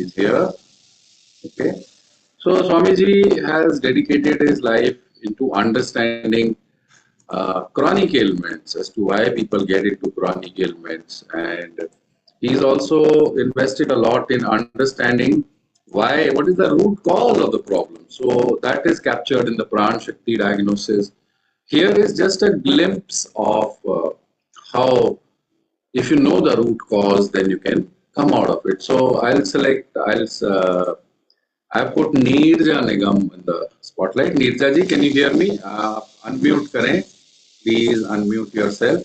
He's here. Okay. So Swamiji has dedicated his life into understanding chronic ailments as to why people get into chronic ailments, and he's also invested a lot in understanding what is the root cause of the problem. So that is captured in the Pran Shakti diagnosis. Here is just a glimpse of how, if you know the root cause, then you can come out of it. So I put Neerja Nigam in the spotlight. Neerja ji, can you hear me? Unmute kare. Please unmute yourself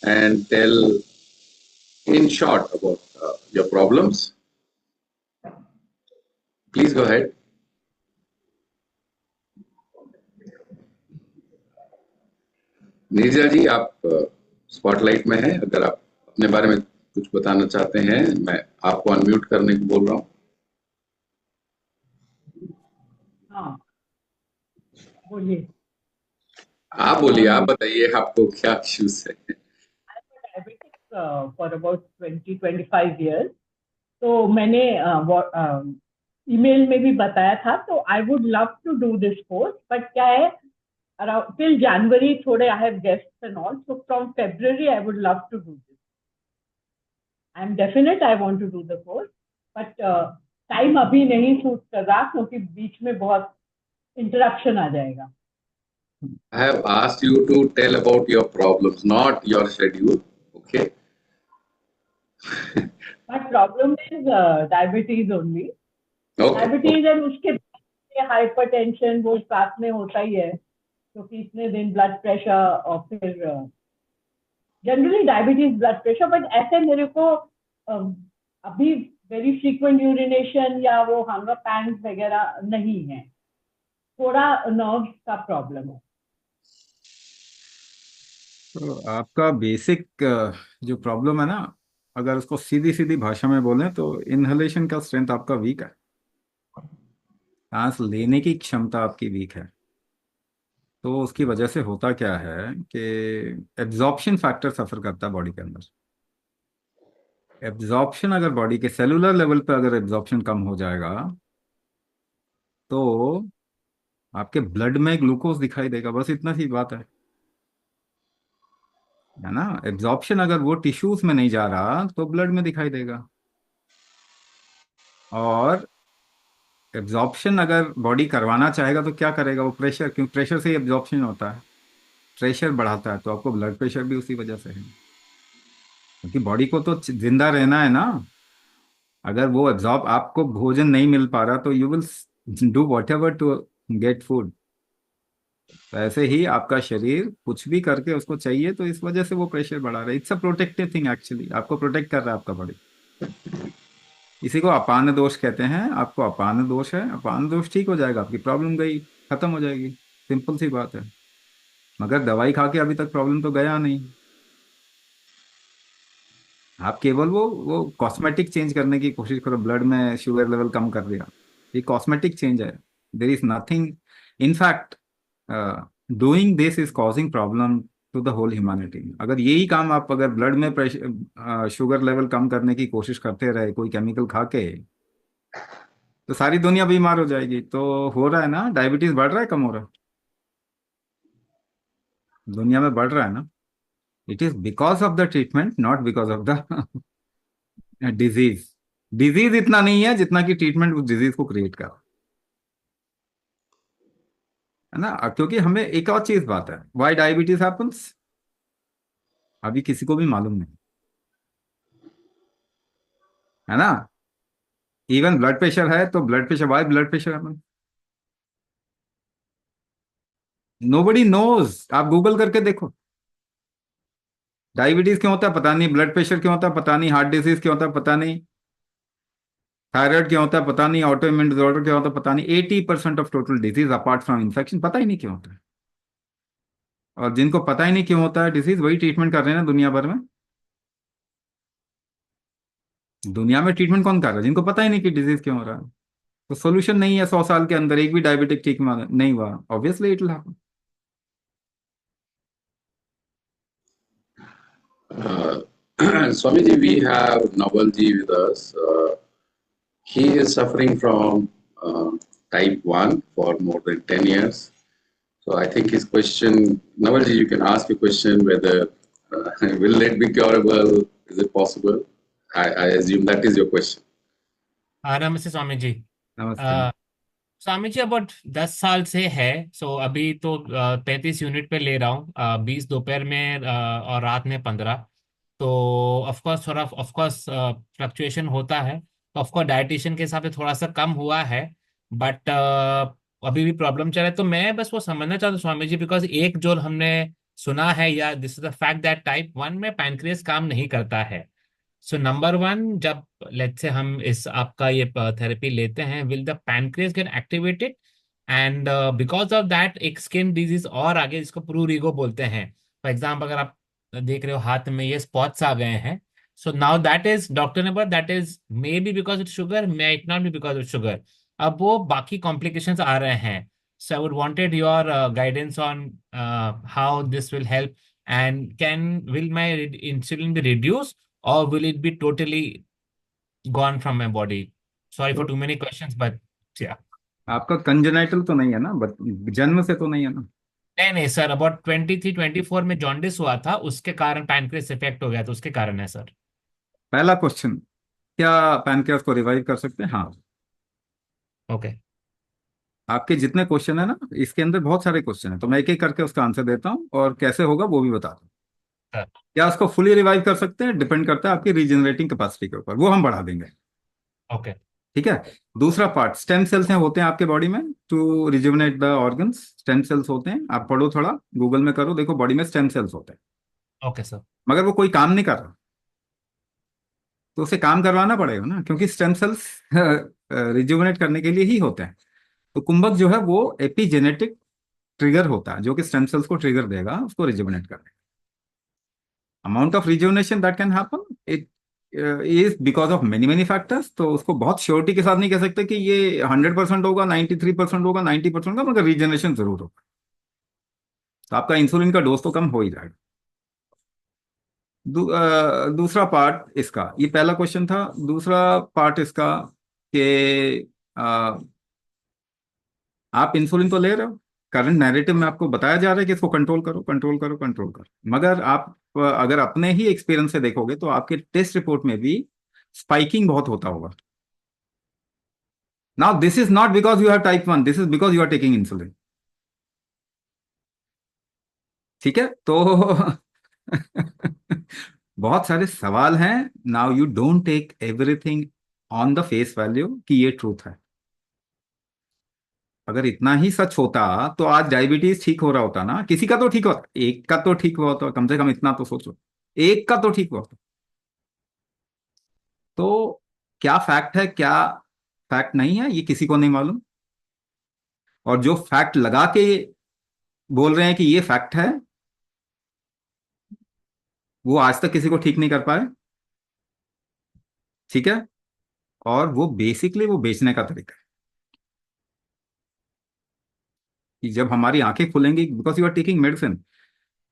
and tell in short about your problems. Please go ahead. Neerja जी, आप spotlight में हैं। अगर आप अपने बारे में कुछ बताना चाहते हैं, मैं आपको अनम्यूट करने को बोल रहा हूँ। हाँ, बोलिए। आप बोलिए, आप बताइए आपको क्या इश्यूज है। Diabetic for about 20-25 years। तो मैंने ईमेल में भी बताया था। तो I would love to do this course, but क्या है, around till January थोड़े I have guests and all, so from February I would love to do this. I'm definite I want to do the course, but time अभी नहीं suit कर रहा क्योंकि बीच में बहुत इंटरप्शन आ जाएगा। I have asked you to tell about your problems, not your schedule. Okay. My problem is diabetes only. Okay. Diabetes and उसके hypertension वो साथ में होता ही है, क्योंकि इतने दिन ब्लड प्रेशर और फिर generally diabetes blood pressure. But ऐसे मेरे को अभी वेरी फ्रीक्वेंट यूरिनेशन या वो हंगर पैंस वगैरह नहीं है, थोड़ा नर्व्स का प्रॉब्लम है। तो आपका बेसिक जो प्रॉब्लम है ना, अगर उसको सीधी सीधी भाषा में बोलें तो इनहेलेशन का स्ट्रेंथ आपका वीक है। सांस लेने की क्षमता आपकी वीक है। तो उसकी वजह से होता क्या है कि एब्जॉर्प्शन फैक्टर सफर करता है बॉडी के अंदर। एब्जॉर्प्शन अगर बॉडी के सेलुलर लेवल पे अगर एब्जॉर्प्शन कम हो जाएगा तो आपके ब्लड में ग्लूकोज दिखाई देगा। बस इतना सी बात है ना। एब्जॉर्प्शन अगर वो टिश्यूज में नहीं जा रहा तो ब्लड में दिखाई देगा। और एब्जॉर्प्शन अगर बॉडी करवाना चाहेगा तो क्या करेगा, वो प्रेशर, क्योंकि प्रेशर से ही एब्जॉर्प्शन होता है। प्रेशर बढ़ाता है तो आपको ब्लड प्रेशर भी उसी वजह से है, क्योंकि बॉडी को तो जिंदा रहना है ना। अगर वो एब्जॉर्ब, आपको भोजन नहीं मिल पा रहा तो you will do whatever to get food. तो ऐसे ही आपका शरीर कुछ भी करके उसको चाहिए, तो इस वजह से वो प्रेशर बढ़ा रहा है। It's a protective thing, actually आपको प्रोटेक्ट कर रहा है आपका बॉडी। इसी को अपान दोष कहते हैं। आपको अपान दोष है, अपान दोष ठीक हो जाएगा, आपकी प्रॉब्लम गई, खत्म हो जाएगी। सिंपल सी बात है। मगर दवाई खा के अभी तक प्रॉब्लम तो गया नहीं। आप केवल वो कॉस्मेटिक चेंज करने की कोशिश करो, ब्लड में शुगर लेवल कम कर दिया, ये कॉस्मेटिक चेंज है। There is nothing, in fact doing this is causing problem to the whole humanity. अगर यही काम आप अगर ब्लड में प्रेशर शुगर लेवल कम करने की कोशिश करते रहे कोई केमिकल खा के, तो सारी दुनिया बीमार हो जाएगी। तो हो रहा है ना, डायबिटीज बढ़ रहा है कम हो रहा है? दुनिया में बढ़ रहा है ना। It is because of the treatment, not because of the disease. Disease इतना नहीं है जितना कि ट्रीटमेंट उस डिजीज को क्रिएट कर, है ना। क्योंकि हमें एक और चीज बात है, व्हाई डायबिटीज हैपेंस अभी किसी को भी मालूम नहीं, है ना। इवन ब्लड प्रेशर है तो blood pressure, why blood pressure happens, nobody knows. आप गूगल करके देखो, डायबिटीज क्यों होता है पता नहीं, ब्लड प्रेशर क्यों होता है पता नहीं, हार्ट डिजीज क्यों होता है पता नहीं, थायराइड क्यों होता है पता नहीं, ऑटो इम्यून डिसऑर्डर क्यों होता है पता नहीं। 80% of total disease apart from infection पता ही नहीं क्यों होता है। और जिनको पता ही नहीं क्यों होता है डिजीज, वही ट्रीटमेंट कर रहे हैं ना दुनिया भर में। दुनिया में ट्रीटमेंट कौन कर रहा है? जिनको पता ही नहीं कि डिजीज क्यों हो रहा है। तो सोल्यूशन नहीं है। 100 साल के अंदर एक भी डायबिटिक ठीक नहीं हुआ, obviously it will happen. Swamiji, we have Nawalji with us. he is suffering from type 1 for more than 10 years. So I think his question, Navalji, you can ask a question whether will it be curable? Is it possible? I assume that is your question. हाँ, नमस्ते स्वामी जी। नमस्ते। Swami ji about 10 साल से है। सो अभी तो 35 unit पे ले रहा हूँ, 20 दोपहर में और रात में 15। तो ऑफ कोर्स थोड़ा ऑफ कोर्स फ्लक्चुएशन होता है। तो ऑफ कोर्स डाइटिशियन के हिसाब से थोड़ा सा कम हुआ है, बट अभी भी प्रॉब्लम चल रहा है। तो मैं बस वो समझना चाहता हूँ स्वामी जी, बिकॉज एक जो हमने सुना है, या this is the fact that type 1 में पैनक्रियास काम नहीं करता है। सो नंबर वन, जब लेट्स से हम इस आपका ये थेरेपी लेते हैं, will the pancreas gate activated, and because of that एक स्किन डिजीज और आगे, जिसको प्रूरिगो बोलते हैं। फॉर एग्जाम्पल, अगर आप देख रहे हो हाथ में ये स्पॉट्स आ गए हैं, so now that is doctor ने बोला that is may be because of sugar, may it not be because of sugar. अब वो बाकी कॉम्प्लिकेशंस आ रहे हैं। So I would wanted your guidance on how this will help, and can will my insulin be reduce, or will it be totally gone from my body? Sorry for too many questions, but yeah. आपका congenital तो नहीं है ना, जन्म से तो नहीं है ना? नहीं नहीं सर, अबाउट 23-24 में जॉन्डिस हुआ था, उसके कारण पैनक्रियास इफेक्ट हो गया, तो उसके कारण है सर। पहला क्वेश्चन, क्या पैनक्रियास को रिवाइव कर सकते हैं? हाँ। ओके। आपके जितने क्वेश्चन है ना, इसके अंदर बहुत सारे क्वेश्चन है, तो मैं एक एक करके उसका आंसर देता हूँ और कैसे होगा वो भी बताता हूँ। सर। क्या उसको फुली रिवाइव कर सकते हैं? डिपेंड करता है आपकी रीजनरेटिंग कैपेसिटी के ऊपर, वो हम बढ़ा देंगे। ओके। ठीक है। दूसरा पार्ट, स्टेम सेल्स हैं होते हैं आपके बॉडी में to rejuvenate the organs. Stem cells होते हैं, आप पढ़ो थोड़ा, गूगल में करो, देखो बॉडी में स्टेम सेल्स होते हैं। Okay sir. मगर वो कोई काम नहीं कर रहा, तो उसे काम करवाना पड़ेगा ना, क्योंकि स्टेम सेल्स रिजुवनेट करने के लिए ही होते हैं। तो कुंभक जो है वो एपिजेनेटिक ट्रिगर होता है, जो कि स्टेम सेल्स को ट्रिगर देगा उसको रिजुवनेट करने। Amount of rejuvenation that can happen, it is because of many many factors. तो उसको बहुत श्योरिटी के साथ नहीं कह सकते कि ये 100% होगा, 93% होगा, 90% होगा, मगर रिजनरेशन जरूर होगा। तो आपका इंसुलिन का डोज तो कम हो ही जाएगा। दूसरा पार्ट इसका, ये पहला क्वेश्चन था। दूसरा पार्ट इसका कि आप इंसुलिन तो ले रहे हो, करंट नैरेटिव में आपको बताया जा रहा है कि इसको कंट्रोल करो, कंट्रोल करो, कंट्रोल करो, मगर आप अगर अपने ही एक्सपीरियंस से देखोगे तो आपके टेस्ट रिपोर्ट में भी स्पाइकिंग बहुत होता होगा। Now this is not because you have type 1, this is because you are taking insulin. ठीक है, तो बहुत सारे सवाल हैं। Now you don't take everything on the face value कि ये ट्रूथ है। अगर इतना ही सच होता तो आज डायबिटीज ठीक हो रहा होता ना, किसी का तो ठीक होता, एक का तो ठीक हुआ होता, कम से कम इतना तो सोचो, एक का तो ठीक हुआ होता। तो क्या फैक्ट है, क्या फैक्ट नहीं है, ये किसी को नहीं मालूम। और जो फैक्ट लगा के बोल रहे हैं कि ये फैक्ट है, वो आज तक किसी को ठीक नहीं कर पाए। ठीक है। और वो बेसिकली वो बेचने का तरीका है कि जब हमारी आंखें खुलेंगी, because you are taking medicine,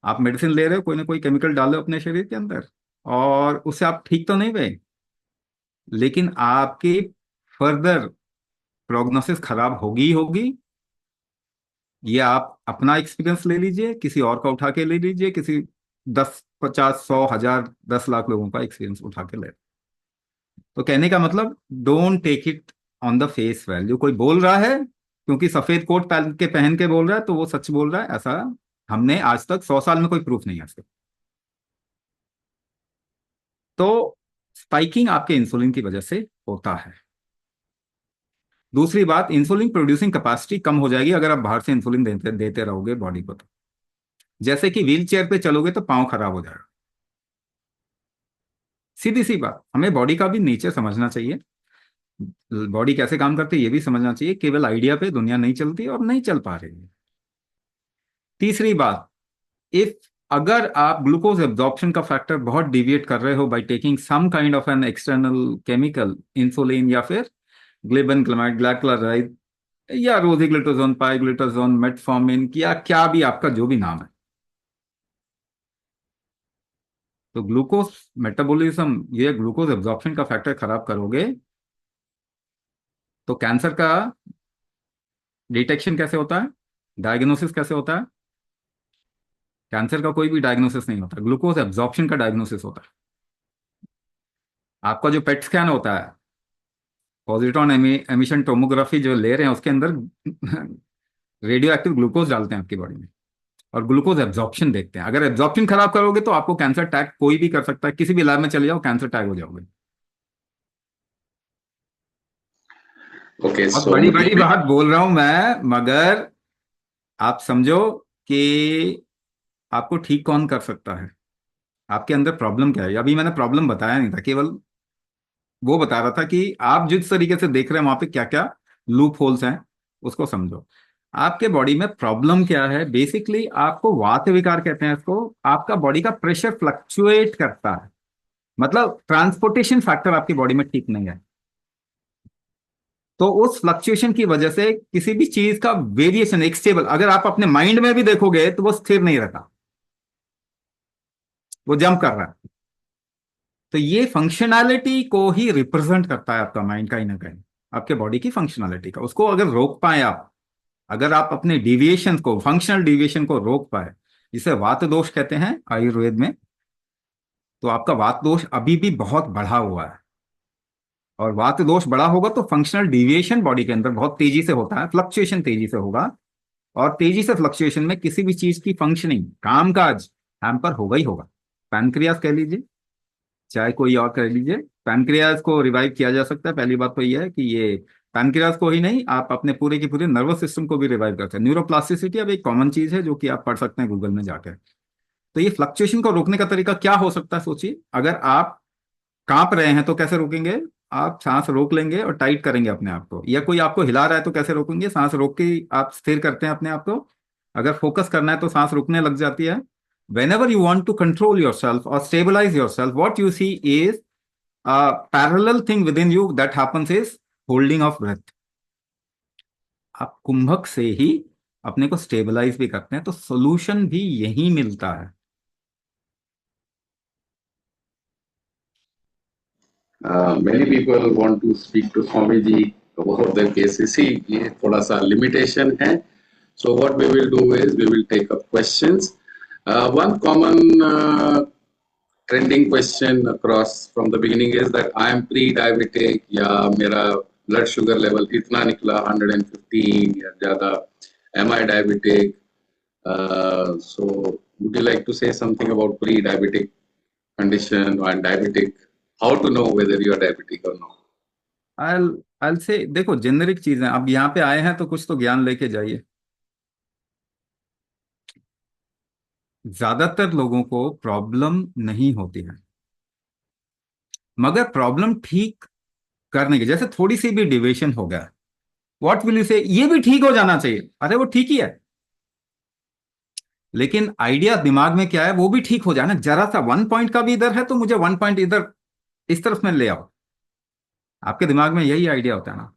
आप मेडिसिन ले रहे हो, कोई ना कोई केमिकल डालो अपने शरीर के अंदर, और उससे आप ठीक तो नहीं हुए, लेकिन आपकी फर्दर प्रोग्नोसिस खराब होगी ही होगी। ये आप अपना एक्सपीरियंस ले लीजिए, किसी और का उठा के ले लीजिए, किसी 10, 50, 100, 1000, 10 लाख लोगों का एक्सपीरियंस उठा के ले। तो कहने का मतलब, don't take it on the face value. कोई बोल रहा है क्योंकि सफेद कोट पहन के बोल रहा है तो वो सच बोल रहा है, ऐसा हमने आज तक 100 साल में कोई प्रूफ नहीं है इसका। तो स्पाइकिंग आपके इंसुलिन की वजह से होता है। दूसरी बात, इंसुलिन प्रोड्यूसिंग कैपेसिटी कम हो जाएगी अगर आप बाहर से इंसुलिन देते देते रहोगे बॉडी को। तो जैसे कि व्हील चेयर पे चलोगे तो पांव खराब हो जाएगा। सीधी सी बात, हमें बॉडी का भी नेचर समझना चाहिए, बॉडी कैसे काम करती है ये भी समझना चाहिए। केवल आइडिया पे दुनिया नहीं चलती और नहीं चल पा रही है। तीसरी बात, इफ अगर आप ग्लूकोज एब्जॉर्प्शन का फैक्टर बहुत डिविएट कर रहे हो by taking some kind of an external chemical, insulin या फिर ग्लिबन ग्लैमाइड, ग्लाइक्लोराइड या रोजिग्लूटाजोन, पाइग्लूटाजोन, मेटफॉर्मिन, या क्या भी आपका जो भी नाम है, तो ग्लूकोज मेटाबॉलिज्म, ये ग्लूकोज एब्जॉर्प्शन का फैक्टर खराब करोगे तो कैंसर का डिटेक्शन कैसे होता है, डायग्नोसिस कैसे होता है? कैंसर का कोई भी डायग्नोसिस नहीं होता, ग्लूकोज एब्जॉर्प्शन का डायग्नोसिस होता है। आपका जो पेट स्कैन होता है, पॉजिट्रॉन एमिशन टोमोग्राफी जो ले रहे हैं, उसके अंदर रेडियो एक्टिव ग्लूकोज डालते हैं आपकी बॉडी में, और ग्लूकोज एब्जॉर्प्शन देखते हैं। अगर एब्जॉर्प्शन खराब करोगे तो आपको कैंसर टैग कोई भी कर सकता है, किसी भी लैब में चले जाओ, कैंसर टैग हो जाओगे। Okay, बहुत so बड़ी बड़ी बात बोल रहा हूं मैं, मगर आप समझो कि आपको ठीक कौन कर सकता है, आपके अंदर प्रॉब्लम क्या है। अभी मैंने प्रॉब्लम बताया नहीं था, केवल वो बता रहा था कि आप जिस तरीके से देख रहे हैं वहां पे क्या क्या लूप होल्स हैं, उसको समझो। आपके बॉडी में प्रॉब्लम क्या है, बेसिकली आपको वात विकार कहते हैं इसको। आपका बॉडी का प्रेशर फ्लक्चुएट करता है, मतलब ट्रांसपोर्टेशन फैक्टर आपकी बॉडी में ठीक नहीं है। तो उस फ्लक्चुएशन की वजह से किसी भी चीज का वेरिएशन, एक स्टेबल, अगर आप अपने माइंड में भी देखोगे तो वो स्थिर नहीं रहता, वो जंप कर रहा है। तो ये फंक्शनैलिटी को ही रिप्रेजेंट करता है आपका माइंड, कहीं ना कहीं आपके बॉडी की फंक्शनैलिटी का। उसको अगर रोक पाए आप, अगर आप अपने डिविएशन को, फंक्शनल डिविएशन को रोक पाए, जिसे वात दोष कहते हैं आयुर्वेद में, तो आपका वात दोष अभी भी बहुत बढ़ा हुआ है। और वात दोष बढ़ा होगा तो फंक्शनल डिविएशन बॉडी के अंदर बहुत तेजी से होता है, फ्लक्चुएशन तेजी से होगा, और तेजी से फ्लक्चुएशन में किसी भी चीज की फंक्शनिंग, कामकाज हैम्पर होगा ही होगा। पैनक्रियास कह लीजिए, चाहे कोई और कह लीजिए, पैनक्रियास को रिवाइव किया जा सकता है। पहली बात तो यह है कि ये पैनक्रियास को ही नहीं, आप अपने पूरे की पूरे नर्वस सिस्टम को भी रिवाइव करते हैं। न्यूरोप्लास्टिसिटी अब एक कॉमन चीज है जो कि आप पढ़ सकते हैं गूगल में जाकर। तो ये फ्लक्चुएशन को रोकने का तरीका क्या हो सकता है, सोचिए। अगर आप कांप रहे हैं तो कैसे रोकेंगे? आप सांस रोक लेंगे और टाइट करेंगे अपने आप को, या कोई आपको हिला रहा है तो कैसे रोकेंगे? सांस रोक के आप स्थिर करते हैं अपने आप को। अगर फोकस करना है तो सांस रुकने लग जाती है। whenever you want to control yourself or stabilize yourself, what you see is a parallel thing within you that happens is holding of breath. आप कुंभक से ही अपने को स्टेबलाइज भी करते हैं, तो सोल्यूशन भी यही मिलता है। many people want to speak to Swami ji about their cases. See, ये थोड़ा सा limitation है. So what we will do is we will take up questions. One common trending question across from the beginning is that I am pre-diabetic या मेरा blood sugar level इतना निकला 115 या ज़्यादा. Am I diabetic? So would you like to say something about pre-diabetic condition and diabetic? How to know whether you are diabetic or not? I'll say, देखो generic चीजें, अब यहाँ पे आए हैं तो कुछ तो ज्ञान लेके जाइए। ज्यादातर लोगों को प्रॉब्लम नहीं होती है, मगर प्रॉब्लम ठीक करने की, जैसे थोड़ी सी भी डिविएशन हो गया, व्हाट विल यू से, ये भी ठीक हो जाना चाहिए। अरे वो ठीक ही है, लेकिन आइडिया दिमाग में क्या है, वो भी ठीक हो जाए ना। जरा सा 1 पॉइंट का भी इधर है तो मुझे 1 पॉइंट इधर इस तरफ में ले आओ। आपके दिमाग में यही आइडिया होता है ना।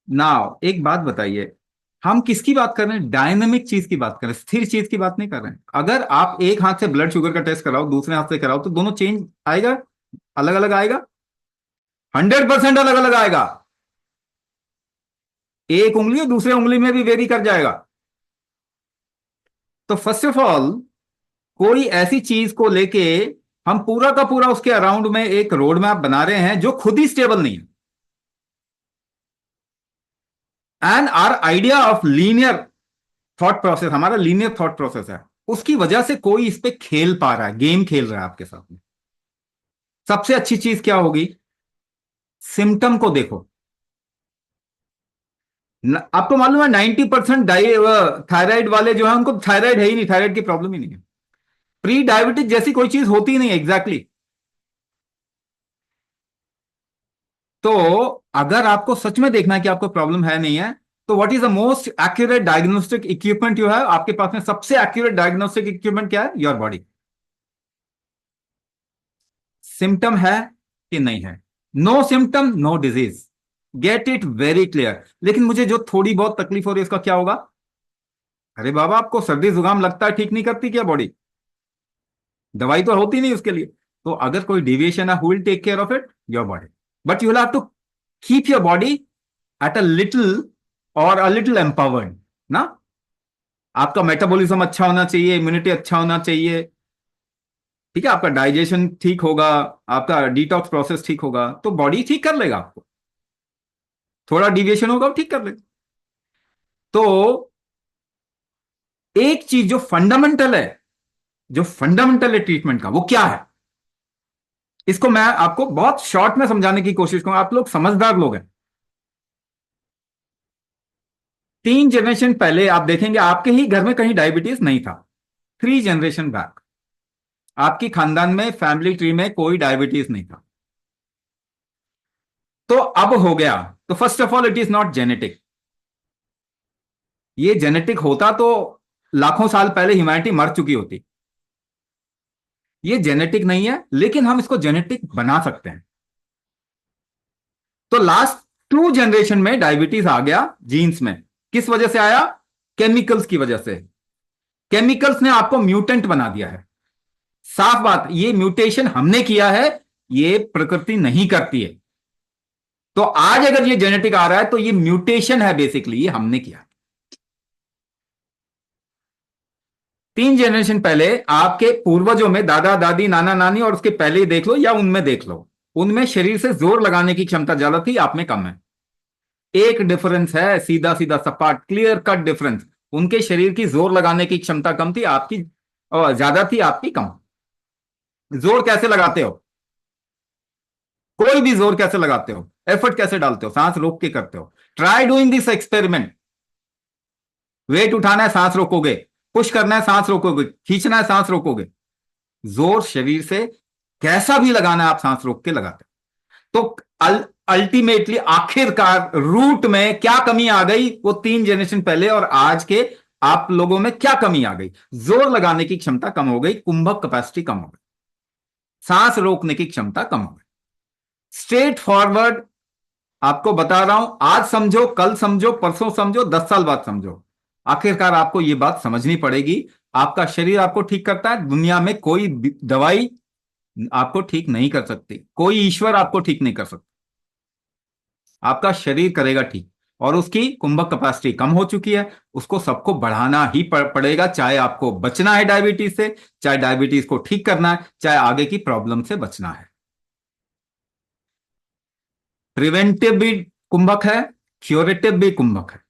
नाउ एक बात बताइए, हम किसकी बात कर रहे हैं? डायनामिक चीज की बात कर रहे हैं, स्थिर चीज की बात नहीं कर रहे हैं। अगर आप एक हाथ से ब्लड शुगर का टेस्ट कराओ, दूसरे हाथ से कराओ, तो दोनों चेंज आएगा, अलग अलग आएगा, 100% अलग अलग आएगा। एक उंगली और दूसरे उंगली में भी वेरी कर जाएगा। तो फर्स्ट ऑफ ऑल, कोई ऐसी चीज को लेके हम पूरा का पूरा उसके अराउंड में एक रोड मैप बना रहे हैं जो खुद ही स्टेबल नहीं है। And our idea of linear thought process, हमारा लीनियर थॉट प्रोसेस है, उसकी वजह से कोई इस पे खेल पा रहा है, गेम खेल रहा है आपके साथ में। सबसे अच्छी चीज क्या होगी? सिम्टम को देखो। आपको मालूम है 90% थायराइड वाले जो है, उनको थायराइड है ही नहीं, थायराइड की प्रॉब्लम ही नहीं है। प्री डायबिटिक जैसी कोई चीज होती ही नहीं एग्जैक्टली। तो अगर आपको सच में देखना है कि आपको प्रॉब्लम है नहीं है, तो what is the most accurate diagnostic equipment you have? आपके पास में सबसे एक्यूरेट डायग्नोस्टिक इक्विपमेंट क्या है? Your body. सिम्टम है कि नहीं है? No symptom no disease, get it very clear. लेकिन मुझे जो थोड़ी बहुत तकलीफ हो रही है उसका क्या होगा? अरे बाबा, आपको सर्दी जुकाम लगता है, ठीक नहीं करती क्या बॉडी? दवाई तो होती नहीं उसके लिए। तो अगर कोई डिविएशन है, who will take care of it? Your body. But you will have to keep your body at a little और अ लिटिल एम्पावर्ड ना। आपका मेटाबॉलिज्म अच्छा होना चाहिए, इम्यूनिटी अच्छा होना चाहिए, ठीक है, आपका डाइजेशन ठीक होगा, आपका डिटॉक्स प्रोसेस ठीक होगा, तो बॉडी ठीक कर लेगा आपको। थोड़ा डिविएशन होगा वो ठीक कर लेगा। तो एक चीज जो फंडामेंटल है, जो फंडामेंटल है ट्रीटमेंट का, वो क्या है, इसको मैं आपको बहुत शॉर्ट में समझाने की कोशिश करूंगा। आप लोग समझदार लोग हैं। 3 जनरेशन पहले आप देखेंगे आपके ही घर में कहीं डायबिटीज नहीं था। 3 जनरेशन बैक आपकी खानदान में, फैमिली ट्री में कोई डायबिटीज नहीं था। तो अब हो गया। तो first of all it is not genetic. ये जेनेटिक होता तो लाखों साल पहले ह्यूमैनिटी मर चुकी होती। ये जेनेटिक नहीं है, लेकिन हम इसको जेनेटिक बना सकते हैं। तो लास्ट 2 जनरेशन में डायबिटीज आ गया जीन्स में। किस वजह से आया? केमिकल्स की वजह से। केमिकल्स ने आपको म्यूटेंट बना दिया है। साफ बात, ये म्यूटेशन हमने किया है, ये प्रकृति नहीं करती है। तो आज अगर ये जेनेटिक आ रहा है तो ये म्यूटेशन है, बेसिकली ये हमने किया। 3 जनरेशन पहले आपके पूर्वजों में, दादा दादी नाना नानी और उसके पहले ही देख लो या उनमें देख लो, उनमें शरीर से जोर लगाने की क्षमता ज्यादा थी, आप में कम है। एक डिफरेंस है, सीधा सीधा सपाट क्लियर कट डिफरेंस। उनके शरीर की जोर लगाने की क्षमता कम थी, आपकी ज्यादा थी, आपकी कम। जोर कैसे लगाते हो? कोई भी जोर कैसे लगाते हो? एफर्ट कैसे डालते हो? सांस रोक के करते हो। Try doing this experiment. Weight उठाना है, सांस रोकोगे। पुश करना है, सांस रोकोगे। खींचना है, सांस रोकोगे। जोर शरीर से कैसा भी लगाना है, आप सांस रोक के लगाते हो। तो अल्टीमेटली आखिरकार रूट में क्या कमी आ गई? वो 3 जनरेशन पहले और आज के आप लोगों में क्या कमी आ गई? जोर लगाने की क्षमता कम हो गई, कुंभक कैपेसिटी कम हो गई, सांस रोकने की क्षमता कम हो गई। स्ट्रेट फॉरवर्ड आपको बता रहा हूं, आज समझो, कल समझो, परसों समझो, 10 साल बाद समझो, आखिरकार आपको यह बात समझनी पड़ेगी। आपका शरीर आपको ठीक करता है, दुनिया में कोई दवाई आपको ठीक नहीं कर सकती, कोई ईश्वर आपको ठीक नहीं कर सकता। आपका शरीर करेगा ठीक, और उसकी कुंभक कैपेसिटी कम हो चुकी है, उसको सबको बढ़ाना ही पड़ेगा, चाहे आपको बचना है डायबिटीज से, चाहे डायबिटीज को ठीक करना है, चाहे आगे की प्रॉब्लम से बचना है। प्रिवेंटिव भी कुंभक है, क्यूरेटिव भी कुंभक है।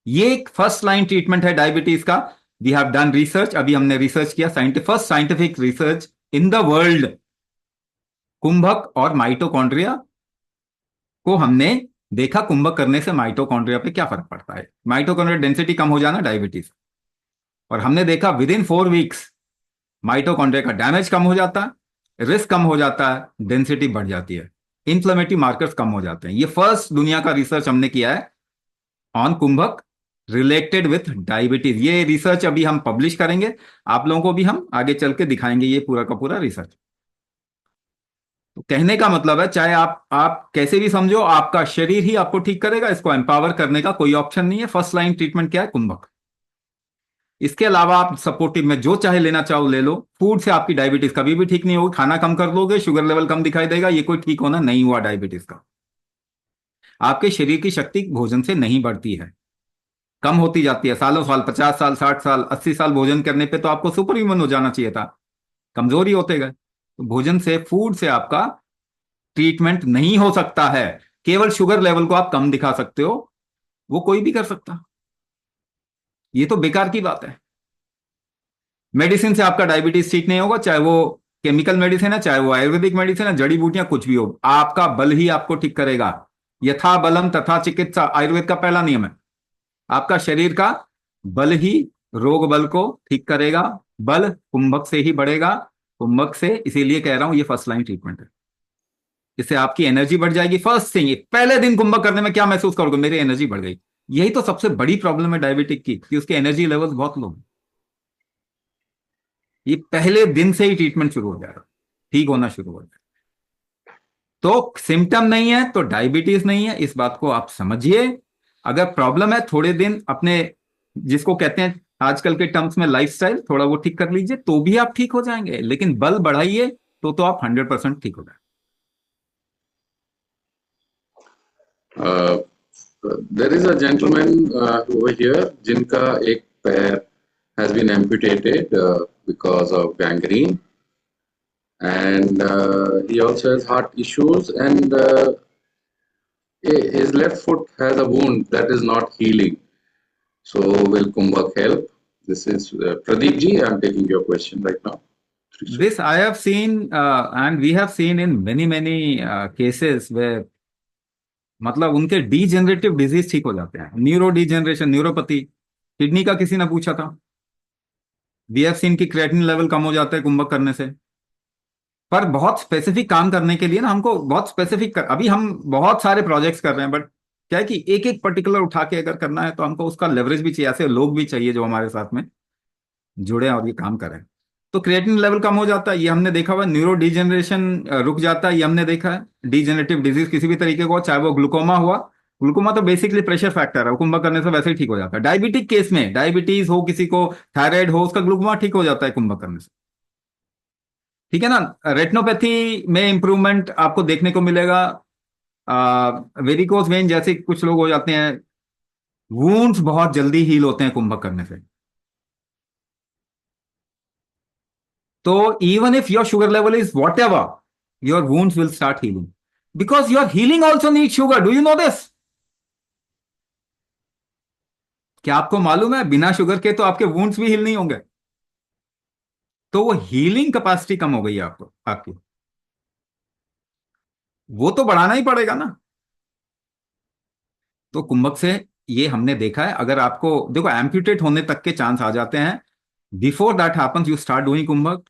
ये एक फर्स्ट लाइन ट्रीटमेंट है डायबिटीज का। वी हैव डन रिसर्च, अभी हमने रिसर्च किया, first scientific research in the world. कुंभक और माइटोकॉन्ड्रिया को हमने देखा, कुंभक करने से माइटोकॉन्ड्रिया पे क्या फर्क पड़ता है। माइटोकॉन्ड्रिया डेंसिटी कम हो जाना डायबिटीज, और हमने देखा विद इन 4 वीक्स माइटोकॉन्ड्रिया का डैमेज कम हो जाता है, रिस्क कम हो जाता है, डेंसिटी बढ़ जाती है, इंफ्लेमेटरी मार्कर्स कम हो जाते हैं। ये फर्स्ट दुनिया का रिसर्च हमने किया है ऑन कुंभक रिलेटेड विथ डायबिटीज। ये रिसर्च अभी हम पब्लिश करेंगे, आप लोगों को भी हम आगे चल के दिखाएंगे ये पूरा का पूरा रिसर्च। तो कहने का मतलब है, चाहे आप कैसे भी समझो, आपका शरीर ही आपको ठीक करेगा, इसको एम्पावर करने का कोई ऑप्शन नहीं है। फर्स्ट लाइन ट्रीटमेंट क्या है? कुंभक। इसके अलावा आप सपोर्टिव में जो चाहे लेना चाहो ले लो। फूड से आपकी डायबिटीज कभी भी ठीक नहीं होगी, खाना कम कर लोगे, शुगर लेवल कम दिखाई देगा, ये कोई ठीक होना नहीं हुआ डायबिटीज का। आपके शरीर की शक्ति भोजन से नहीं बढ़ती है, कम होती जाती है सालों साल, 50 साल, 60 साल, 80 साल भोजन करने पे तो आपको सुपर ह्यूमन हो जाना चाहिए था, कमजोरी होते गए। तो भोजन से, फूड से आपका ट्रीटमेंट नहीं हो सकता है। केवल शुगर लेवल को आप कम दिखा सकते हो, वो कोई भी कर सकता। ये तो बेकार की बात है। मेडिसिन से आपका डायबिटीज ठीक नहीं होगा, चाहे वो केमिकल मेडिसिन है, चाहे वो आयुर्वेदिक मेडिसिन है, जड़ी बूटियां कुछ भी हो, आपका बल ही आपको ठीक करेगा। यथा बलम तथा चिकित्सा, आयुर्वेद का पहला नियम है। आपका शरीर का बल ही रोग बल को ठीक करेगा। बल कुंभक से ही बढ़ेगा, कुंभक से, इसीलिए कह रहा हूं ये फर्स्ट लाइन ट्रीटमेंट है। इससे आपकी एनर्जी बढ़ जाएगी। फर्स्ट थिंग, पहले दिन कुंभक करने में क्या महसूस करोगे? मेरी एनर्जी बढ़ गई। यही तो सबसे बड़ी प्रॉब्लम है डायबिटिक की, कि उसके एनर्जी लेवल्स बहुत लो। ये पहले दिन से ही ट्रीटमेंट शुरू हो जाएगा, ठीक होना शुरू हो जाएगा। तो सिम्टम नहीं है तो डायबिटीज नहीं है, इस बात को आप समझिए। अगर प्रॉब्लम है, थोड़े दिन अपने, जिसको कहते हैं आजकल के टर्म्स में लाइफस्टाइल, थोड़ा वो ठीक कर लीजिए तो भी आप ठीक हो जाएंगे। लेकिन बल बढ़ाइए तो आप 100% ठीक हो जाए। Uh, there is a gentleman over here जिनका एक पैर has been amputated because of gangrene, and he also has heart issues, and his left foot has a wound that is not healing. So will Kumbhak help? This is Pradeep ji. I am taking your question right now. This I have seen, and we have seen in many cases where मतलब उनके degenerative disease ठीक हो जाते हैं, neuro degeneration, neuropathy. Kidney का किसी ने पूछा था, वी हैव सीन की क्रिएटिनिन लेवल कम हो जाता है कुंभक करने से। पर बहुत स्पेसिफिक काम करने के लिए ना हमको बहुत स्पेसिफिक अभी हम बहुत सारे प्रोजेक्ट्स कर रहे हैं, बट क्या है कि एक एक पर्टिकुलर उठा के अगर करना है तो हमको उसका लेवरेज भी चाहिए, ऐसे लोग भी चाहिए जो हमारे साथ में जुड़े और ये काम करें। तो क्रिएटिनिन लेवल कम हो जाता है, ये हमने देखा हुआ। न्यूरो डिजेनरेशन रुक जाता है, ये हमने देखा है। डिजेनरेटिव डिजीज किसी भी तरीके को, चाहे वो ग्लूकोमा हुआ, ग्लूकोमा तो बेसिकली प्रेशर फैक्टर है, कुंभक करने से वैसे ही ठीक हो जाता है। डायबिटिक केस में, डायबिटीज हो किसी को, थायराइड हो, उसका ग्लूकोमा ठीक हो जाता है कुंभक करने से, ठीक है ना। रेटिनोपैथी में इंप्रूवमेंट आपको देखने को मिलेगा। वेरिकोस वेन जैसे कुछ लोग हो जाते हैं, वूंड्स बहुत जल्दी हील होते हैं कुंभक करने से। तो even if your sugar level is whatever, your wounds will start healing because your healing also needs sugar. Do you know this? क्या आपको मालूम है बिना शुगर के तो आपके वुंड्स भी हील नहीं होंगे? तो वो हीलिंग कैपेसिटी कम हो गई है आपको, आपकी, वो तो बढ़ाना ही पड़ेगा ना। तो कुंभक से ये हमने देखा है, अगर आपको देखो एम्प्यूटेट होने तक के चांस आ जाते हैं, before that happens you start doing कुंभक,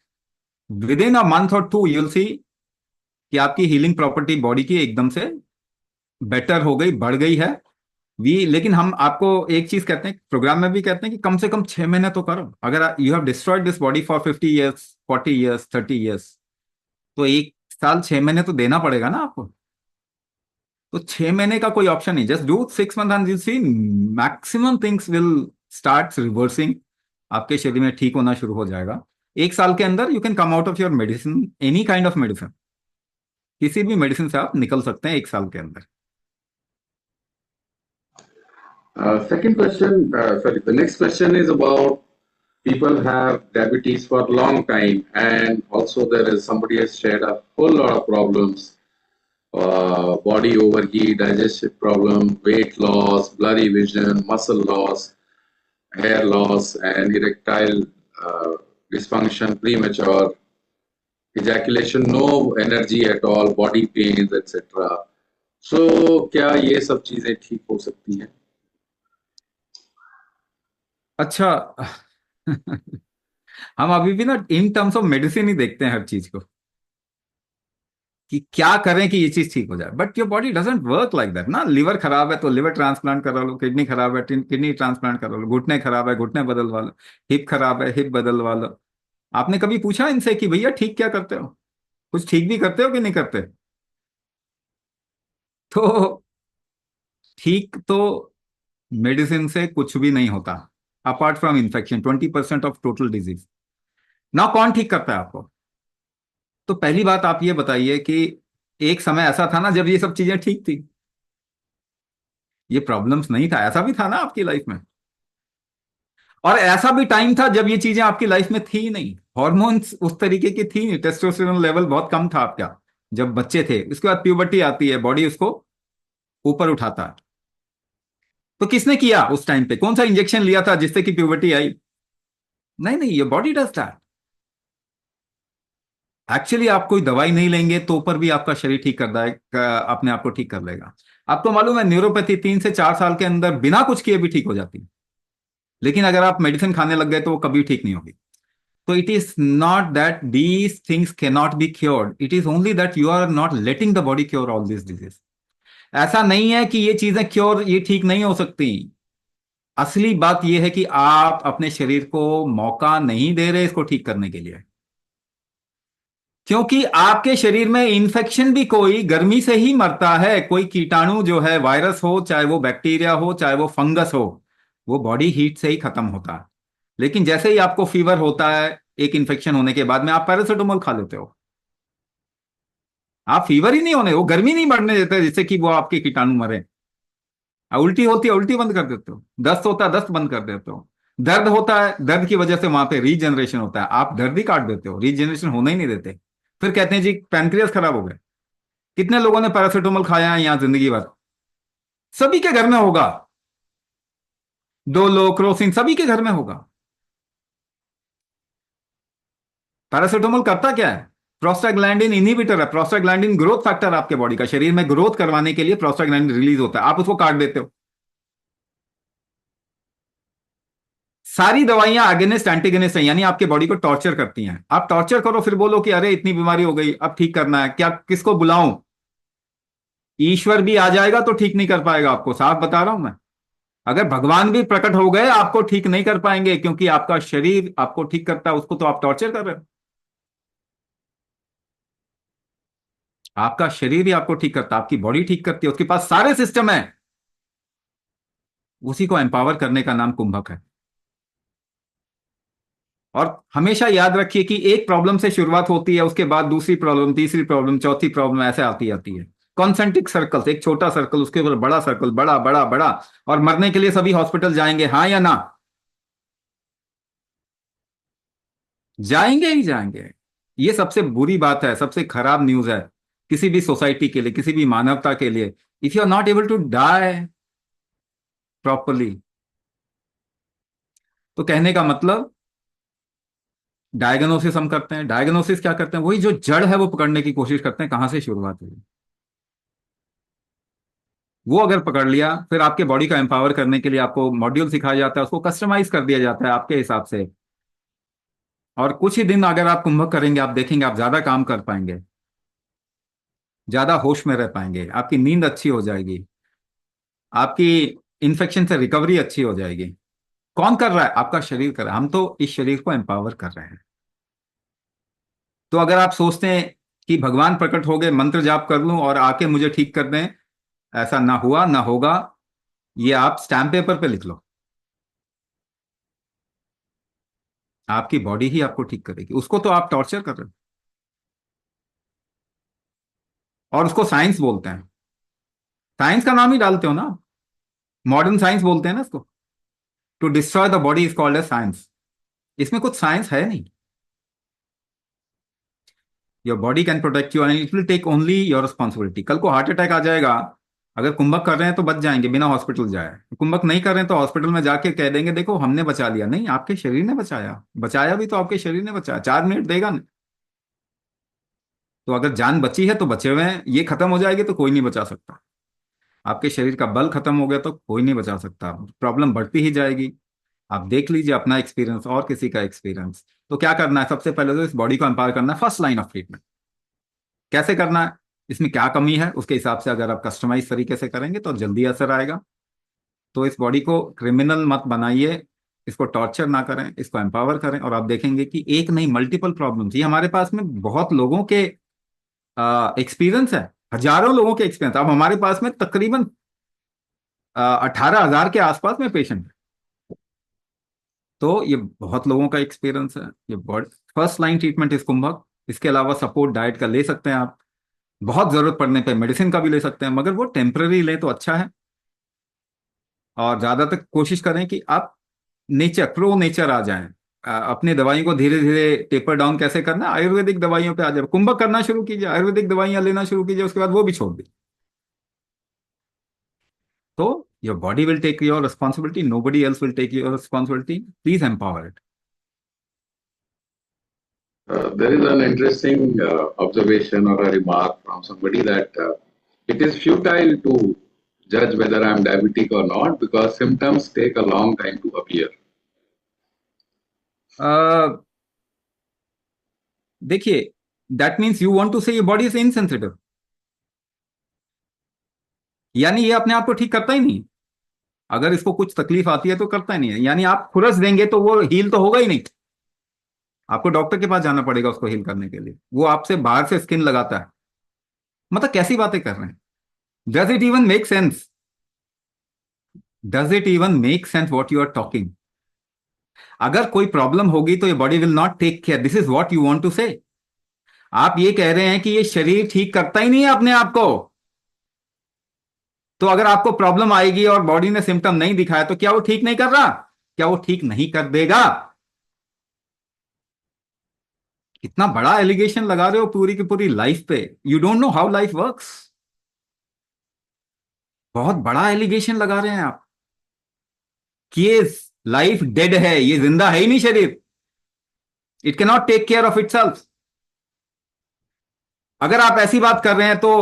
विद इन अ मंथ और 2 यूल सी कि आपकी हीलिंग प्रॉपर्टी बॉडी की एकदम से बेटर हो गई, बढ़ गई है। लेकिन हम आपको एक चीज कहते हैं, प्रोग्राम में भी कहते हैं कि कम से कम 6 महीने तो करो। अगर you have destroyed this body for 50 years, 40 years, 30 years, तो 1 साल 6 महीने तो देना पड़ेगा ना आपको। तो 6 महीने का कोई ऑप्शन नहीं, just do 6 month and you see maximum things will start reversing, आपके शरीर में ठीक होना शुरू हो जाएगा। 1 साल के अंदर you can come out of your medicine, any kind of medicine, किसी भी मेडिसिन से आप निकल सकते हैं 1 साल के अंदर। Second question, sorry, the next question is about people have diabetes for a long time, and also there is somebody has shared a whole lot of problems, body overheat, digestive problem, weight loss, blurry vision, muscle loss, hair loss, and erectile dysfunction, premature ejaculation, no energy at all, body pains, etc. So क्या ये सब चीजें ठीक हो सकती हैं? अच्छा हम अभी भी ना इन टर्म्स ऑफ मेडिसिन ही देखते हैं हर चीज को, कि क्या करें कि ये चीज ठीक हो जाए, but your body doesn't work like that ना। लिवर खराब है तो लिवर ट्रांसप्लांट करा लो, किडनी खराब है किडनी ट्रांसप्लांट करा लो, घुटने खराब है घुटने बदलवा लो, हिप खराब है हिप बदलवा लो। आपने कभी पूछा इनसे कि भैया ठीक क्या करते हो, कुछ ठीक भी करते हो कि नहीं करते? तो ठीक तो मेडिसिन से कुछ भी नहीं होता apart from infection, 20% of total disease. ना कौन ठीक करता है आपको? तो पहली बात आप ये बताइए कि एक समय ऐसा था ना जब ये सब चीजें ठीक थी, ये प्रॉब्लम्स नहीं था, ऐसा भी था ना आपकी लाइफ में। और ऐसा भी टाइम था जब ये चीजें आपकी लाइफ में थी नहीं, हॉर्मोन्स उस तरीके की थी नहीं, टेस्टोस्टेरोन लेवल बहुत कम था आपका जब बच्चे थे। इसके बाद प्यूबर्टी आती है, बॉडी उसको ऊपर उठाता है। तो किसने किया उस टाइम पे, कौन सा इंजेक्शन लिया था जिससे कि प्यूबर्टी आई? नहीं नहीं, ये बॉडी डज दैट। एक्चुअली आप कोई दवाई नहीं लेंगे तो ऊपर भी आपका शरीर ठीक कर देगा, अपने आप को ठीक कर लेगा। आपको मालूम है न्यूरोपैथी 3 से 4 साल के अंदर बिना कुछ किए भी ठीक हो जाती है, लेकिन अगर आप मेडिसिन खाने लग गए तो वो कभी ठीक नहीं होगी। तो it is not that these things can not be cured, it is only that you are not letting the body cure all this disease. ऐसा नहीं है कि ये चीजें क्योर, ये ठीक नहीं हो सकती। असली बात यह है कि आप अपने शरीर को मौका नहीं दे रहे इसको ठीक करने के लिए, क्योंकि आपके शरीर में इन्फेक्शन भी कोई गर्मी से ही मरता है। कोई कीटाणु जो है, वायरस हो चाहे वो बैक्टीरिया हो चाहे वो फंगस हो, वो बॉडी हीट से ही खत्म होता है। लेकिन जैसे ही आपको फीवर होता है एक इन्फेक्शन होने के बाद में, आप पैरासिटामोल खा लेते हो, आप फीवर ही नहीं होने, वो गर्मी नहीं बढ़ने देते जिससे कि वो आपके कीटाणु मरे। उल्टी होती है उल्टी बंद कर देते हो, दस्त होता है दस्त बंद कर देते हो, दर्द होता है दर्द की वजह से वहां पे रीजनरेशन होता है, आप दर्द ही काट देते हो, रीजनरेशन होने ही नहीं देते। फिर कहते हैं जी पैनक्रियास खराब हो गया। कितने लोगों ने पैरासिटामोल खाया है यहाँ जिंदगी भर? सभी के घर में होगा। डोलो क्रोसिन सभी के घर में होगा। पैरासिटामोल करता क्या है? प्रोस्टाग्लैंडिन इनहिबिटर है। प्रोस्टाग्लैंडिन ग्रोथ फैक्टर, आपके बॉडी का, शरीर में ग्रोथ करवाने के लिए प्रोस्टाग्लैंडिन रिलीज होता है, आप उसको काट देते हो। सारी दवाइयां अगेनिस्ट एंटीगेनिस्ट हैं, यानी आपके बॉडी को टॉर्चर करती हैं। आप टॉर्चर करो फिर बोलो कि अरे इतनी बीमारी हो गई अब ठीक करना है, क्या किसको बुलाऊं? ईश्वर भी आ जाएगा तो ठीक नहीं कर पाएगा आपको, साफ बता रहा हूं मैं। अगर भगवान भी प्रकट हो गए आपको ठीक नहीं कर पाएंगे, क्योंकि आपका शरीर आपको ठीक करता है, उसको तो आप टॉर्चर कर रहे हो। आपका शरीर ही आपको ठीक करता है, आपकी बॉडी ठीक करती है, उसके पास सारे सिस्टम है। उसी को एम्पावर करने का नाम कुंभक है। और हमेशा याद रखिए कि एक प्रॉब्लम से शुरुआत होती है, उसके बाद दूसरी प्रॉब्लम, तीसरी प्रॉब्लम, चौथी प्रॉब्लम, ऐसे आती आती है। कॉन्सेंट्रिक सर्कल्स, एक छोटा सर्कल उसके ऊपर बड़ा सर्कल, बड़ा बड़ा बड़ा, और मरने के लिए सभी हॉस्पिटल जाएंगे, हाँ या ना? जाएंगे ही जाएंगे। ये सबसे बुरी बात है, सबसे खराब न्यूज है किसी भी सोसाइटी के लिए, किसी भी मानवता के लिए। If you are not able to die properly, तो कहने का मतलब डायग्नोसिस हम करते हैं। डायग्नोसिस क्या करते हैं? वही जो जड़ है वो पकड़ने की कोशिश करते हैं, कहां से शुरुआत हुई। वो अगर पकड़ लिया, फिर आपके बॉडी को एम्पावर करने के लिए आपको मॉड्यूल सिखाया जाता है, उसको कस्टमाइज कर दिया जाता है आपके हिसाब से। और कुछ ही दिन अगर आप कुंभक करेंगे, आप देखेंगे आप ज्यादा काम कर पाएंगे, ज्यादा होश में रह पाएंगे, आपकी नींद अच्छी हो जाएगी, आपकी इन्फेक्शन से रिकवरी अच्छी हो जाएगी। कौन कर रहा है? आपका शरीर कर रहा है। हम तो इस शरीर को एम्पावर कर रहे हैं। तो अगर आप सोचते हैं कि भगवान प्रकट हो गए, मंत्र जाप कर लूं और आके मुझे ठीक कर दें, ऐसा ना हुआ ना होगा। ये आप स्टैम्प पेपर पे लिख लो। आपकी बॉडी ही आपको ठीक करेगी, उसको तो आप टॉर्चर कर रहे हो। और उसको साइंस बोलते हैं। साइंस का नाम ही डालते हो ना, मॉडर्न साइंस बोलते हैं ना इसको। To destroy the body is called as science. इसमें कुछ साइंस है नहीं। Your body can protect you and it will take only your responsibility. कल को हार्ट अटैक आ जाएगा, अगर कुंभक कर रहे हैं तो बच जाएंगे बिना हॉस्पिटल जाए। कुंभक नहीं कर रहे हैं तो हॉस्पिटल में जाके कह देंगे देखो हमने बचा लिया। नहीं, आपके शरीर ने बचाया। बचाया भी तो आपके शरीर ने बचाया, 4 मिनट देगा ना। तो अगर जान बची है तो बचे हुए हैं, ये खत्म हो जाएगी तो कोई नहीं बचा सकता। आपके शरीर का बल खत्म हो गया तो कोई नहीं बचा सकता, प्रॉब्लम बढ़ती ही जाएगी। आप देख लीजिए अपना एक्सपीरियंस और किसी का एक्सपीरियंस। तो क्या करना है? सबसे पहले तो इस बॉडी को एम्पावर करना है, फर्स्ट लाइन ऑफ ट्रीटमेंट। कैसे करना है, इसमें क्या कमी है, उसके हिसाब से अगर आप कस्टमाइज तरीके से करेंगे तो जल्दी असर आएगा। तो इस बॉडी को क्रिमिनल मत बनाइए, इसको टॉर्चर ना करें, इसको एम्पावर करें, और आप देखेंगे कि एक नहीं मल्टीपल प्रॉब्लम्स। ये हमारे पास में बहुत लोगों के एक्सपीरियंस है, हजारों लोगों के एक्सपीरियंस। अब हमारे पास में तकरीबन 18,000 के आसपास में पेशेंट है। तो ये बहुत लोगों का एक्सपीरियंस है। ये बॉडी फर्स्ट लाइन ट्रीटमेंट इस कुंभक। इसके अलावा सपोर्ट डाइट का ले सकते हैं आप, बहुत जरूरत पड़ने पे मेडिसिन का भी ले सकते हैं, मगर वो टेम्पररी ले तो अच्छा है। और ज्यादातर कोशिश करें कि आप नेचर, प्रो नेचर आ जाएं। अपनी दवाइयों को धीरे धीरे टेपर डाउन कैसे करना है, आयुर्वेदिक दवाइयों पे आ जाए। कुंभक करना शुरू कीजिए, आयुर्वेदिक दवाइयां लेना शुरू कीजिए, उसके बाद वो भी छोड़ दी। तो your body will take your responsibility, nobody else will take your responsibility. Please empower it. There is an interesting observation or a remark from somebody that it is futile to judge whether I am diabetic or not because symptoms take a long time to appear. देखिए, that means you want to say your body is insensitive, यानी ये अपने आप को ठीक करता ही नहीं। अगर इसको कुछ तकलीफ आती है तो करता ही नहीं है, यानी आप खुरस देंगे तो वो हील तो होगा ही नहीं। आपको डॉक्टर के पास जाना पड़ेगा उसको हील करने के लिए। वो आपसे बाहर से स्किन लगाता है। मतलब कैसी बातें कर रहे हैं? Does it even make sense? Does it even make sense what you are talking? अगर कोई प्रॉब्लम होगी तो ये body will not take care. This is what you want to say. आप ये कह रहे हैं कि ये शरीर ठीक करता ही नहीं है अपने आप को, तो अगर आपको प्रॉब्लम आएगी और बॉडी ने सिम्टम नहीं दिखाया तो क्या वो ठीक नहीं कर रहा? क्या वो ठीक नहीं कर देगा? इतना बड़ा एलिगेशन लगा रहे हो पूरी की पूरी लाइफ पे। You don't know how life works. बहुत बड़ा एलिगेशन लगा रहे हैं आप कि ये लाइफ डेड है, ये जिंदा है ही नहीं शरीर। It can not take care of itself. अगर आप ऐसी बात कर रहे हैं तो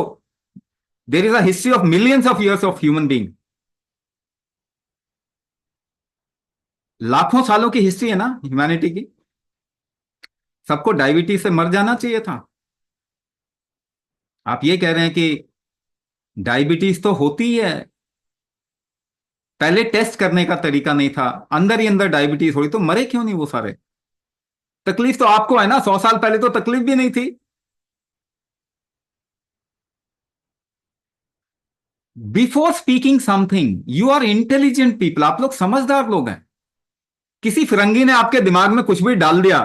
there is a history of millions of years of human being. लाखों सालों की हिस्ट्री है ना ह्यूमैनिटी की। सबको डायबिटीज से मर जाना चाहिए था। आप ये कह रहे हैं कि डायबिटीज तो होती ही है, पहले टेस्ट करने का तरीका नहीं था, अंदर ही अंदर डायबिटीज हुई तो मरे क्यों नहीं वो सारे? तकलीफ तो आपको है ना, 100 साल पहले तो तकलीफ भी नहीं थी। Before speaking something you are intelligent people, आप लोग समझदार लोग हैं। किसी फिरंगी ने आपके दिमाग में कुछ भी डाल दिया,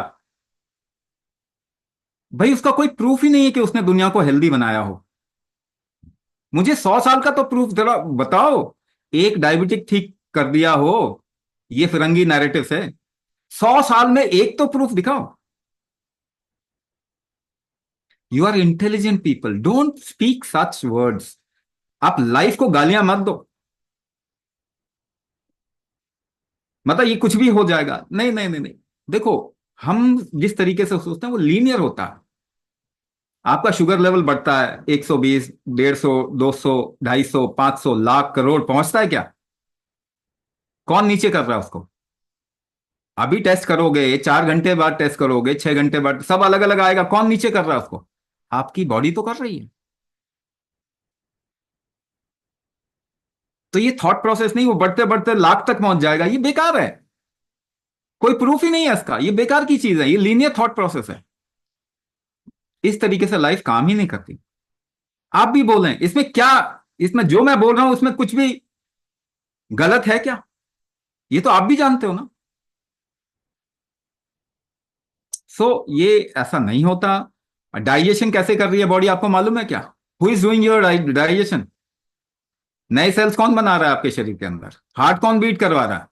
भाई उसका कोई प्रूफ ही नहीं है कि उसने दुनिया को हेल्दी बनाया हो। मुझे 100 साल का तो प्रूफ जरा बताओ, एक डायबिटिक ठीक कर दिया हो ये फिरंगी नैरेटिव से। 100 साल में एक तो प्रूफ दिखाओ। You are intelligent people, don't speak such words. आप लाइफ को गालियां मत दो, मतलब ये कुछ भी हो जाएगा। नहीं नहीं नहीं नहीं, देखो हम जिस तरीके से सोचते हैं वो लीनियर होता है। आपका शुगर लेवल बढ़ता है 120, 150, 200, 250, 500, लाख, करोड़ पहुंचता है क्या? कौन नीचे कर रहा है उसको? अभी टेस्ट करोगे, 4 घंटे बाद टेस्ट करोगे, 6 घंटे बाद, सब अलग अलग आएगा। कौन नीचे कर रहा है उसको? आपकी बॉडी तो कर रही है। तो ये थॉट प्रोसेस नहीं, वो बढ़ते बढ़ते लाख तक पहुंच जाएगा, ये बेकार है। कोई प्रूफ ही नहीं है इसका, ये बेकार की चीज है, ये लीनियर थॉट प्रोसेस है। इस तरीके से लाइफ काम ही नहीं करती। आप भी बोलें इसमें क्या, इसमें जो मैं बोल रहा हूं उसमें कुछ भी गलत है क्या? ये तो आप भी जानते हो ना। ये ऐसा नहीं होता। डाइजेशन कैसे कर रही है बॉडी आपको मालूम है क्या? Who is doing your digestion? नए सेल्स कौन बना रहा है आपके शरीर के अंदर? हार्ट कौन बीट करवा रहा है?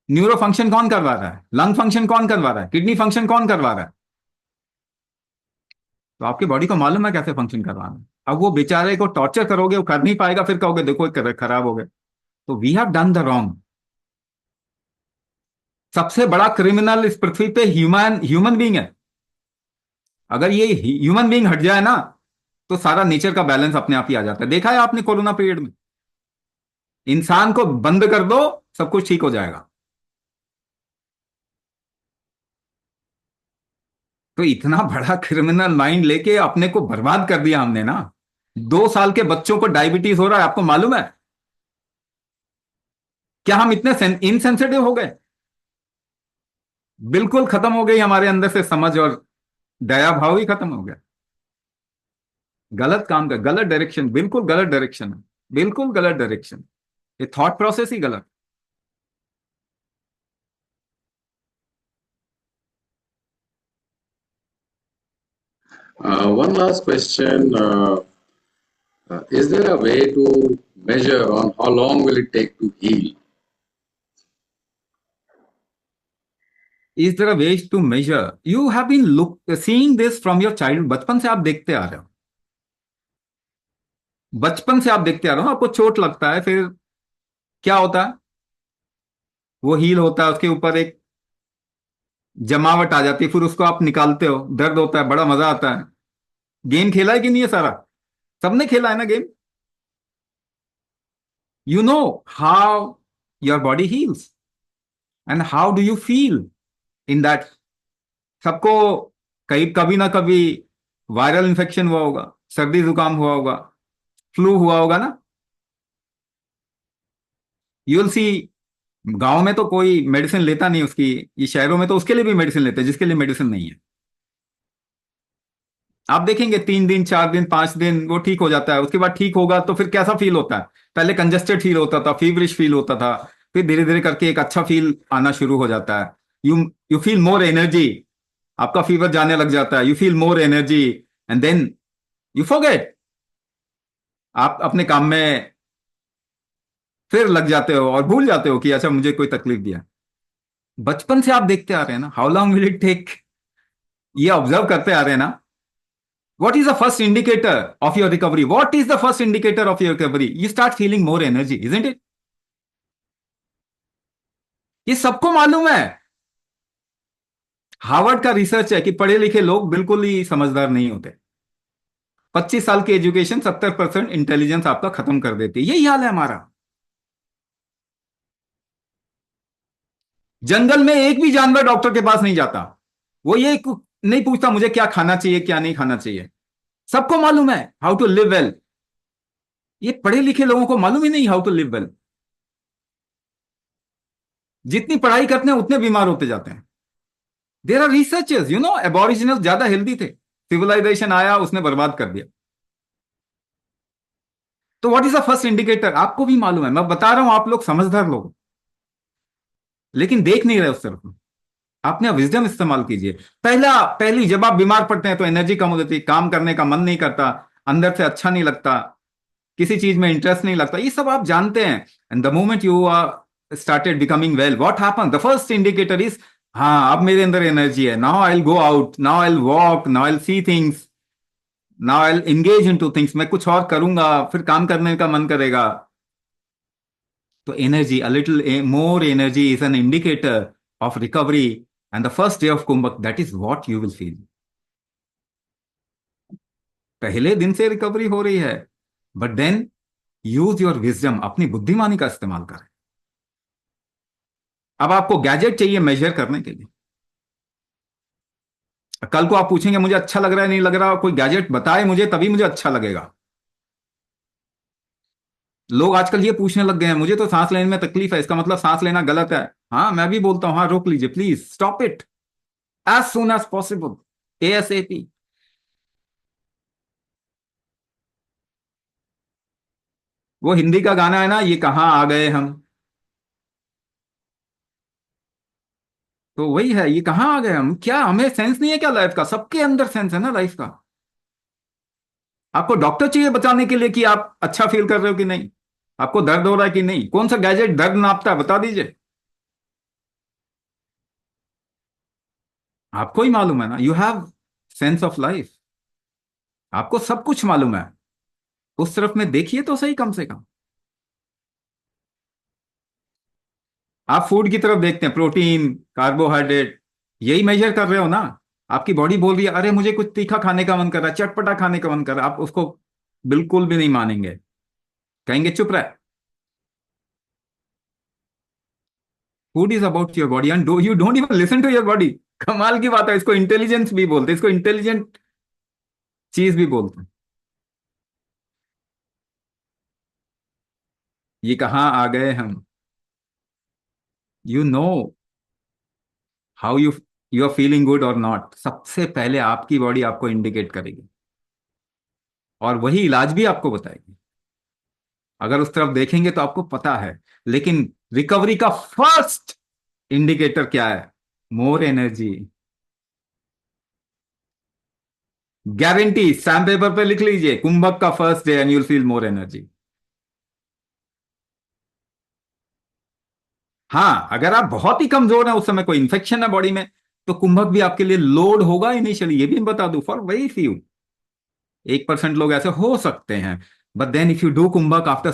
न्यूरो फंक्शन कौन करवा रहा है? लंग फंक्शन कौन करवा रहा है? किडनी फंक्शन कौन करवा रहा है? तो आपकी बॉडी को मालूम है कैसे फंक्शन करवाना है। अब वो बेचारे को टॉर्चर करोगे, वो कर नहीं पाएगा, फिर कहोगे देखो खराब हो गए। तो we have done the wrong. सबसे बड़ा क्रिमिनल इस पृथ्वी पे ह्यूमन ह्यूमन बीइंग है। अगर ये ह्यूमन बीइंग हट जाए ना तो सारा नेचर का बैलेंस अपने आप ही आ जाता है। देखा है आपने कोरोना पीरियड में, इंसान को बंद कर दो सब कुछ ठीक हो जाएगा। तो इतना बड़ा क्रिमिनल माइंड लेके अपने को बर्बाद कर दिया हमने ना। 2 साल के बच्चों को डायबिटीज हो रहा है, आपको मालूम है? क्या हम इतने इनसेंसिटिव हो गए? बिल्कुल खत्म हो गई हमारे अंदर से समझ, और दया भाव ही खत्म हो गया। गलत काम का, गलत डायरेक्शन, बिल्कुल गलत डायरेक्शन है, बिल्कुल गलत डायरेक्शन। ये थॉट प्रोसेस ही गलत। One last question. Is there a way to measure on how long will it take to heal? Is there a way to measure? You have been look seeing this from your child, बचपन से आप देखते आ रहे हो। बचपन से आप देखते आ रहे हो, आपको चोट लगता है, फिर क्या होता है? वो हील होता है, उसके ऊपर एक जमावट आ जाती है, फिर उसको आप निकालते हो, दर्द होता है, बड़ा मजा आता है। गेम खेला है कि नहीं है सारा? सबने खेला है ना game. You know how your body heels and how do you feel in that. सबको कहीं कभी ना कभी वायरल इन्फेक्शन हुआ होगा, सर्दी जुकाम हुआ होगा, फ्लू हुआ होगा ना। यू विल सी, गांव में तो कोई मेडिसिन लेता नहीं उसकी, ये शहरों में तो उसके लिए भी मेडिसिन लेते हैं जिसके लिए मेडिसिन नहीं है। आप देखेंगे 3 दिन, 4 दिन, 5 दिन वो ठीक हो जाता है, उसके बाद ठीक होगा तो फिर कैसा फील होता है? पहले कंजेस्टेड फील होता था, फीवरिश फील होता था, फिर धीरे धीरे करके एक अच्छा फील आना शुरू हो जाता है। You you feel more energy, आपका फीवर जाने लग जाता है, you feel more energy, and then you forget. आप अपने काम में फिर लग जाते हो और भूल जाते हो कि अच्छा मुझे कोई तकलीफ दिया। बचपन से आप देखते आ रहे हैं ना, how long will it take, ये ऑब्जर्व करते आ रहे हैं ना। What is the first indicator of your recovery? What is the first indicator of your recovery? You start feeling more energy, isn't it? ये सबको मालूम है। हार्वर्ड का रिसर्च है कि पढ़े लिखे लोग बिल्कुल ही समझदार नहीं होते। 25 साल की एजुकेशन 70% इंटेलिजेंस आपका खत्म कर देती है। यही हाल है हमारा। जंगल में एक भी जानवर डॉक्टर के पास नहीं जाता। वो ये नहीं पूछता मुझे क्या खाना चाहिए क्या नहीं खाना चाहिए। सबको मालूम है हाउ टू लिव वेल। ये पढ़े लिखे लोगों को मालूम ही नहीं हाउ टू लिव वेल। जितनी पढ़ाई करते हैं उतने बीमार होते जाते हैं। There are researchers, you know, aboriginal ज्यादा हेल्दी थे, सिविलाइजेशन आया उसने बर्बाद कर दिया। तो what is the first indicator? आपको भी मालूम है, मैं बता रहा हूं, आप लोग समझदार लोग लेकिन देख नहीं रहे उस तरफ। आपने विजडम इस्तेमाल कीजिए। पहली जब आप बीमार पड़ते हैं तो एनर्जी कम हो जाती है, काम करने का मन नहीं करता, अंदर से अच्छा नहीं लगता, किसी चीज में इंटरेस्ट नहीं लगता, ये सब आप जानते हैं। And the moment you are started becoming well, what happen? The first indicator is, हाँ अब मेरे अंदर एनर्जी है, now I will go out, now I will walk, now I will see things, now I will engage into things, मैं कुछ और करूंगा, फिर काम करने का मन करेगा। तो energy, a little more energy is an indicator of recovery. And the first day of Kumbh, that is what you will feel. पहले दिन से रिकवरी हो रही है, but then use your wisdom, अपनी बुद्धिमानी का इस्तेमाल करें। अब आपको गैजेट चाहिए मेजर करने के लिए। कल को आप पूछेंगे मुझे अच्छा लग रहा है नहीं लग रहा, कोई गैजेट बताए मुझे तभी मुझे अच्छा लगेगा। लोग आजकल ये पूछने लग गए हैं, मुझे तो सांस लेने में तकलीफ है, इसका मतलब सांस लेना गलत है? हाँ मैं भी बोलता हूं, हाँ रोक लीजिए please, stop it as soon as possible, ASAP। वो हिंदी का गाना है ना, ये कहाँ आ गए हम, तो वही है, ये कहाँ आ गए हम। क्या हमें सेंस नहीं है क्या लाइफ का? सबके अंदर सेंस है ना लाइफ का। आपको डॉक्टर चाहिए बताने के लिए कि आप अच्छा फील कर रहे हो कि नहीं, आपको दर्द हो रहा है कि नहीं। कौन सा गैजेट दर्द नापता है बता दीजिए। आपको ही मालूम है ना, you have sense of life, आपको सब कुछ मालूम है। उस तरफ में देखिए तो सही कम से कम। आप फूड की तरफ देखते हैं, प्रोटीन, कार्बोहाइड्रेट, यही मेजर कर रहे हो ना। आपकी बॉडी बोल रही है अरे मुझे कुछ तीखा खाने का मन कर रहा है, चटपटा खाने का मन कर रहा है, आप उसको बिल्कुल भी नहीं मानेंगे, कहेंगे चुप रह। Food is about your body and you don't even listen to your body. कमाल की बात है, इसको इंटेलिजेंस भी बोलते हैं, इसको इंटेलिजेंट चीज भी बोलते हैं। ये कहाँ आ गए हम। You know how you are feeling good or not, सबसे पहले आपकी बॉडी आपको इंडिकेट करेगी और वही इलाज भी आपको बताएगी। अगर उस तरफ देखेंगे तो आपको पता है। लेकिन रिकवरी का फर्स्ट इंडिकेटर क्या है? More energy. Guarantee, stamp paper पे लिख लीजिए, कुंभक का first day and you'll feel more energy. हाँ अगर आप बहुत ही कमजोर हैं, उस समय कोई इंफेक्शन है बॉडी में, तो कुंभक भी आपके लिए लोड होगा इनिशियली, ये भी मैं बता दूं, फॉर वेरी फ्यू, 1% लोग ऐसे हो सकते हैं। But then if you do कुंभक आफ्टर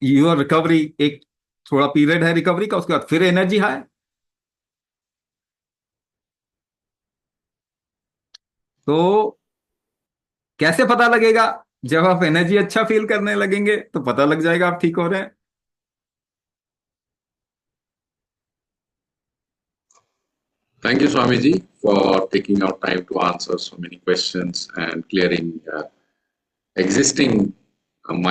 योर रिकवरी, एक थोड़ा पीरियड है रिकवरी का, उसके बाद फिर एनर्जी हाई। तो कैसे पता लगेगा? जब आप एनर्जी अच्छा फील करने लगेंगे तो पता लग जाएगा आप ठीक हो रहे हैं। Thank you, Swamiji, for taking out time to answer so many questions and clearing existing mind